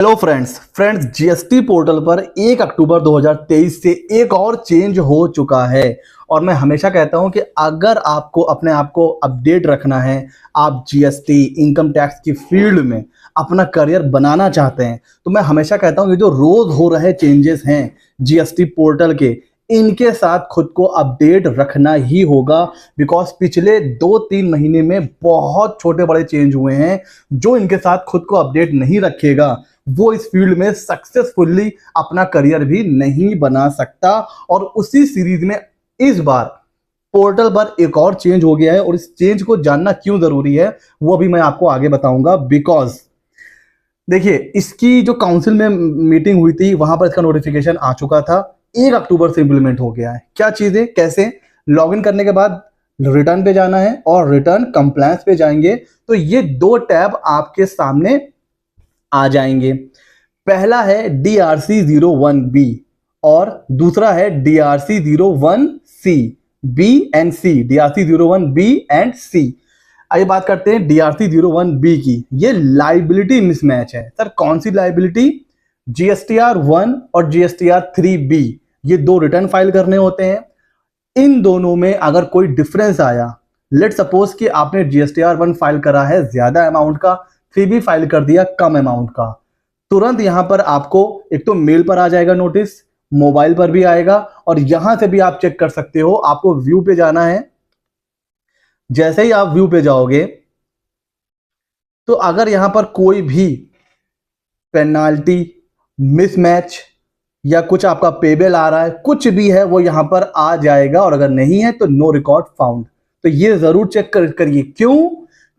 Hello friends GST portal पर 1 अक्टूबर 2023 से एक और चेंज हो चुका है। और मैं हमेशा कहता हूं कि अगर आपको अपने आप को अपडेट रखना है, आप जीएसटी इनकम टैक्स की फील्ड में अपना करियर बनाना चाहते हैं, तो मैं हमेशा कहता हूं ये जो रोज हो रहे चेंजेस हैं जीएसटी पोर्टल के, इनके साथ खुद को अपडेट रखना ही होगा। बिकॉज पिछले 2-3 महीने में बहुत छोटे बड़े चेंज हुए हैं। जो इनके साथ खुद को अपडेट नहीं रखेगा वो इस फील्ड में सक्सेसफुली अपना करियर भी नहीं बना सकता। और उसी सीरीज में इस बार पोर्टल पर एक और चेंज हो गया है, और इस चेंज को जानना क्यों जरूरी है वो भी मैं आपको आगे बताऊंगा। बिकॉज देखिए, इसकी जो काउंसिल में मीटिंग हुई थी वहां पर इसका नोटिफिकेशन आ चुका था। 1 अक्टूबर से इंप्लीमेंट हो गया है। क्या चीजें, कैसे? लॉगिन करने के बाद रिटर्न पे जाना है और रिटर्न कंप्लायंस पे जाएंगे तो ये 2 टैब आपके सामने आ जाएंगे। पहला है DRC01B और दूसरा है DRC01C, B and C, DRC01B and C। आइए बात करते हैं DRC01B की। ये लाइबिलिटी मिसमैच है। सर कौन सी लाइबिलिटी? GSTR1 और GSTR3B, ये 2 रिटर्न फाइल करने होते हैं। इन दोनों में अगर कोई डिफरेंस आया, लेट सपोज कि आपने GSTR1 फाइल करा है ज्यादा अमाउंट का, 3B फाइल कर दिया कम अमाउंट का, तुरंत यहां पर आपको एक तो मेल पर आ जाएगा नोटिस, मोबाइल पर भी आएगा, और यहां से भी आप चेक कर सकते हो। आपको व्यू पे जाना है। जैसे ही आप व्यू पे जाओगे तो अगर यहां पर कोई भी पेनाल्टी, मिसमैच या कुछ आपका पेबल आ रहा है, कुछ भी है वो यहां पर आ जाएगा। और अगर नहीं है तो नो रिकॉर्ड फाउंड। तो ये जरूर चेक करिए। क्यों?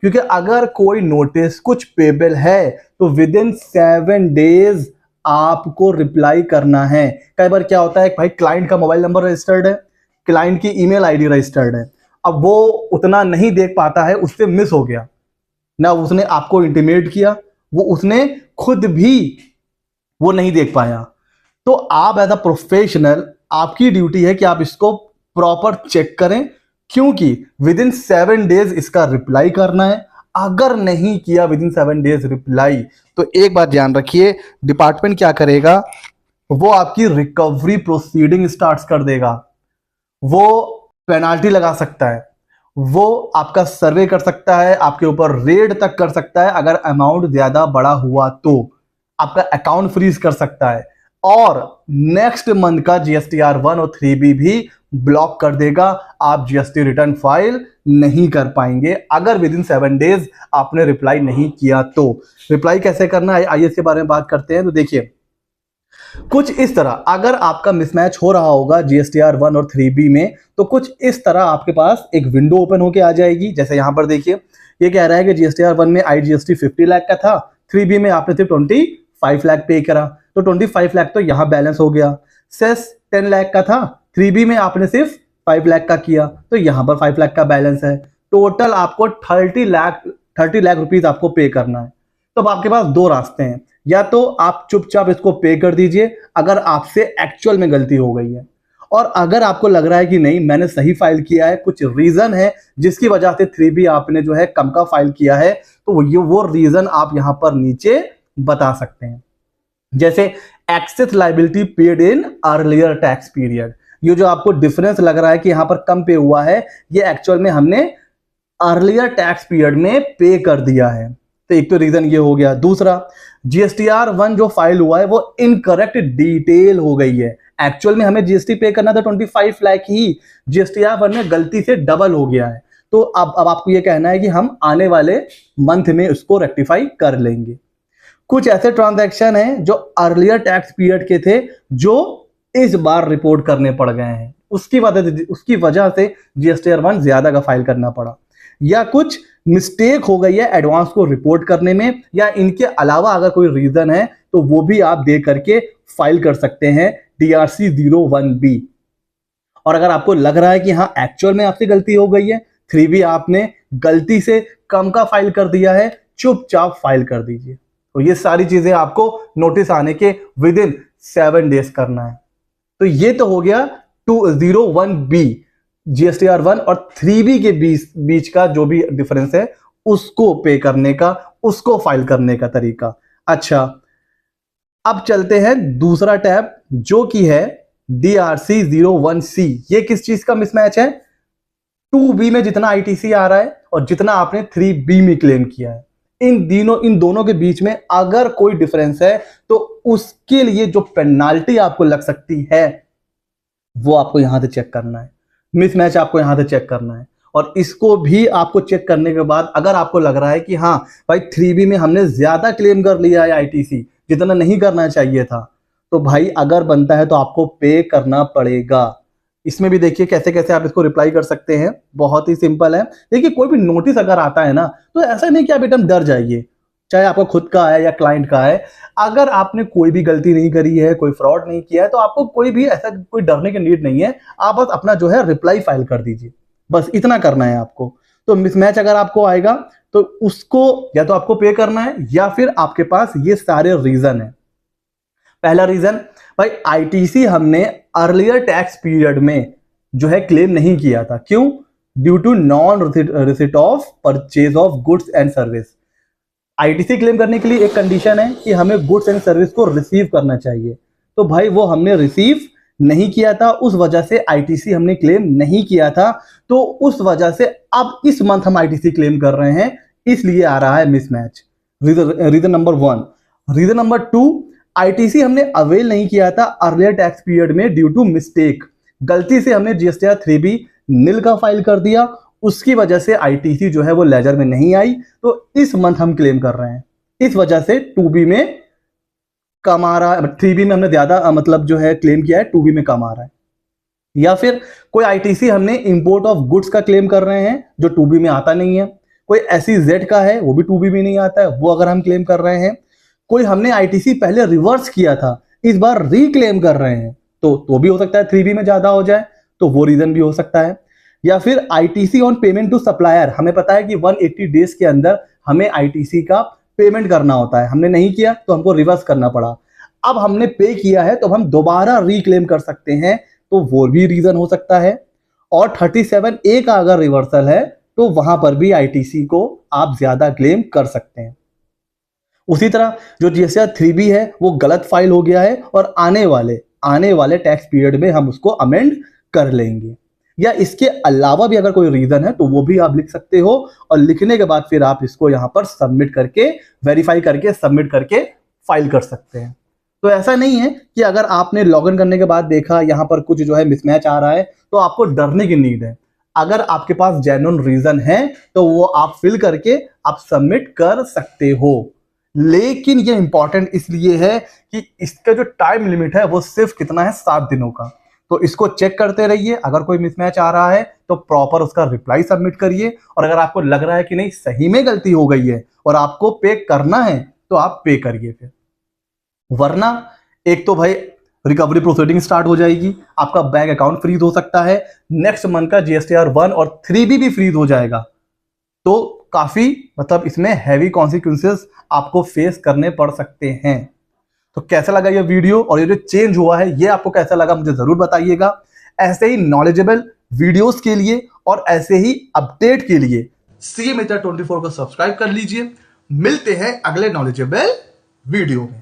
क्योंकि अगर कोई नोटिस, कुछ पेबल है तो विद इन 7 डेज आपको रिप्लाई करना है। कई बार क्या होता है, भाई क्लाइंट का मोबाइल नंबर रजिस्टर्ड है, क्लाइंट की ईमेल आईडी रजिस्टर्ड है, अब वो उतना नहीं देख पाता है, उससे मिस हो गया ना, उसने आपको इंटीमेट किया, वो उसने खुद भी वो नहीं देख पाया। तो आप एज अ प्रोफेशनल, आपकी ड्यूटी है कि आप इसको प्रॉपर चेक करें, क्योंकि विद इन 7 डेज इसका रिप्लाई करना है। अगर नहीं किया विद इन 7 डेज रिप्लाई, तो एक बात ध्यान रखिए, डिपार्टमेंट क्या करेगा, वो आपकी रिकवरी प्रोसीडिंग स्टार्ट कर देगा। वो पेनाल्टी लगा सकता है, वो आपका सर्वे कर सकता है, आपके ऊपर रेड तक कर सकता है। अगर अमाउंट ज्यादा बड़ा हुआ तो आपका अकाउंट फ्रीज कर सकता है, और नेक्स्ट मंथ का GSTR1 और 3B भी ब्लॉक कर देगा। आप GST रिटर्न फाइल नहीं कर पाएंगे अगर विद इन 7 डेज आपने रिप्लाई नहीं किया। तो रिप्लाई कैसे करना है, आइए इसके बारे में बात करते हैं। तो देखिए, कुछ इस तरह अगर आपका मिसमैच हो रहा होगा GSTR1 और 3B में, तो कुछ इस तरह आपके पास एक विंडो ओपन होके आ जाएगी। जैसे यहां पर देखिए, ये कह रहा है कि GSTR1 में IGST 50 लाख का था, 3B में आपने सिर्फ 25 लाख पे करा, तो 25 लाख तो यहां बैलेंस हो गया। सेस 10 लाख का था, 3B में आपने सिर्फ 5 लाख का किया, तो यहां पर 5 लाख का बैलेंस है। टोटल आपको 30 लाख रुपीज आपको पे करना है। तो अब आपके पास 2 रास्ते हैं, या तो आप चुपचाप इसको पे कर दीजिए अगर आपसे एक्चुअल में गलती हो गई है, और अगर आपको लग रहा है कि नहीं मैंने सही फाइल किया है, कुछ रीजन है जिसकी वजह से 3B आपने जो है कम का फाइल किया है, तो वो रीजन आप यहां पर नीचे बता सकते हैं। जैसे excess liability paid in earlier tax period, ये जो आपको डिफरेंस लग रहा है कि यहां पर कम पे हुआ है, ये एक्चुअल में हमने अर्लियर टैक्स पीरियड में पे कर दिया है। तो एक तो रीजन ये हो गया। दूसरा, GSTR1 जो फाइल हुआ है वो इनकरेक्ट डिटेल हो गई है। एक्चुअल में हमें GST पे करना था 25 लाख ही, GSTR1 में गलती से डबल हो गया है। तो अब आपको ये कहना है कि हम आने वाले मंथ में उसको रेक्टिफाई कर लेंगे। कुछ ऐसे ट्रांजैक्शन हैं जो अर्लियर टैक्स पीरियड के थे, जो इस बार रिपोर्ट करने पड़ गए हैं, उसकी वजह से GSTR1 ज्यादा का फाइल करना पड़ा। या कुछ मिस्टेक हो गई है एडवांस को रिपोर्ट करने में, या इनके अलावा अगर कोई रीजन है तो वो भी आप दे करके फाइल कर सकते हैं DRC01B। और अगर आपको लग रहा है कि हाँ एक्चुअल में आपसे गलती हो गई है, 3B आपने गलती से कम का फाइल कर दिया है, चुपचाप फाइल कर दीजिए। तो ये सारी चीजें आपको नोटिस आने के विद इन 7 डेज करना है। तो ये तो हो गया 201B, GSTR1 और 3B के बीच का जो भी डिफरेंस है उसको पे करने का, उसको फाइल करने का तरीका। अच्छा, अब चलते हैं दूसरा टैब जो कि है DRC01C। ये किस चीज का मिसमैच है? 2B में जितना ITC आ रहा है और जितना आपने 3B में क्लेम किया है, इन दोनों के बीच में अगर कोई डिफरेंस है तो उसके लिए जो पेनाल्टी आपको लग सकती है वो आपको यहां से चेक करना है। मिसमैच आपको यहां से चेक करना है और इसको भी आपको चेक करने के बाद अगर आपको लग रहा है कि हाँ भाई 3B में हमने ज्यादा क्लेम कर लिया है ITC, जितना नहीं करना चाहिए था, तो भाई अगर बनता है तो आपको पे करना पड़ेगा। इसमें भी देखिए कैसे कैसे आप इसको रिप्लाई कर सकते हैं, बहुत ही सिंपल है। देखिए कोई भी नोटिस अगर आता है ना तो ऐसा नहीं कि आप एकदम डर जाइए, चाहे आपका खुद का है या क्लाइंट का है। अगर आपने कोई भी गलती नहीं करी है, कोई फ्रॉड नहीं किया है, तो आपको कोई भी ऐसा कोई डरने की नीड नहीं है। आप बस अपना जो है रिप्लाई फाइल कर दीजिए, बस इतना करना है आपको। तो मिसमैच अगर आपको आएगा तो उसको या तो आपको पे करना है या फिर आपके पास ये सारे रीजन है। पहला रीजन, भाई ITC हमने अर्लियर टैक्स पीरियड में जो है क्लेम नहीं किया था। क्यों? Due to non receipt of purchase of goods and service. ITC claim करने के लिए एक कंडीशन है कि हमें गुड्स एंड सर्विस को रिसीव करना चाहिए, तो भाई वो हमने रिसीव नहीं किया था, उस वजह से ITC हमने क्लेम नहीं किया था। तो उस वजह से अब इस मंथ हम ITC क्लेम कर रहे हैं, इसलिए आ रहा है mismatch. Reason number 1। Reason number 2, ITC हमने अवेल नहीं किया था अर्लियर टैक्स पीरियड में ड्यू टू मिस्टेक। गलती से हमने GSTR 3B नील का फाइल कर दिया, उसकी वजह से ITC जो है वो लेजर में नहीं आई, तो इस मंथ हम क्लेम कर रहे हैं। इस वजह से 2B में कम आ रहा है, 3B में हमने ज्यादा मतलब जो है क्लेम किया है, 2B में कम आ रहा है। या फिर कोई ITC हमने इंपोर्ट ऑफ गुड्स का क्लेम कर रहे हैं जो 2B में आता नहीं है। कोई SEZ का है, वो भी 2B में नहीं आता है, वो अगर हम क्लेम कर रहे हैं। कोई हमने ITC पहले रिवर्स किया था, इस बार रीक्लेम कर रहे हैं, तो भी हो सकता है 3B में ज्यादा हो जाए, तो वो रीजन भी हो सकता है। या फिर ITC on payment to supplier, हमें पता है कि 180 डेज के अंदर हमें ITC का पेमेंट करना होता है, हमने नहीं किया तो हमको रिवर्स करना पड़ा। अब हमने पे किया है तो हम दोबारा रीक्लेम कर सकते हैं, तो वो भी रीजन हो सकता है। और 37A का अगर रिवर्सल है तो वहां पर भी ITC को आप ज्यादा क्लेम कर सकते हैं। उसी तरह जो GSTR 3B है वो गलत फाइल हो गया है और आने वाले टैक्स पीरियड में हम उसको अमेंड कर लेंगे। या इसके अलावा भी अगर कोई रीजन है तो वो भी आप लिख सकते हो, और लिखने के बाद फिर आप इसको यहां पर सबमिट करके, वेरीफाई करके, सबमिट करके फाइल कर सकते हैं। तो ऐसा नहीं है कि अगर आपने लॉगिन करने के बाद देखा यहां पर कुछ जो है मिसमैच आ रहा है तो आपको डरने की नीड है। अगर आपके पास जेन्युइन रीजन है तो वो आप फिल करके आप सबमिट कर सकते हो। लेकिन ये इंपॉर्टेंट इसलिए है कि इसका जो टाइम लिमिट है वो सिर्फ कितना है, 7 दिनों का। तो इसको चेक करते रहिए, अगर कोई मिसमैच आ रहा है तो प्रॉपर उसका रिप्लाई सबमिट करिए, और अगर आपको लग रहा है कि नहीं सही में गलती हो गई है और आपको पे करना है तो आप पे करिए फिर। वरना एक तो भाई रिकवरी प्रोसीडिंग स्टार्ट हो जाएगी, आपका बैंक अकाउंट फ्रीज हो सकता है, नेक्स्ट मंथ का GSTR 1 और 3B भी फ्रीज हो जाएगा। तो काफी मतलब इसमें हैवी कॉन्सिक्वेंसेस आपको फेस करने पड़ सकते हैं। तो कैसा लगा ये वीडियो और ये जो चेंज हुआ है ये आपको कैसा लगा मुझे जरूर बताइएगा। ऐसे ही नॉलेजेबल वीडियोस के लिए और ऐसे ही अपडेट के लिए CA Mitra 24 को सब्सक्राइब कर लीजिए। मिलते हैं अगले नॉलेजेबल वीडियो में।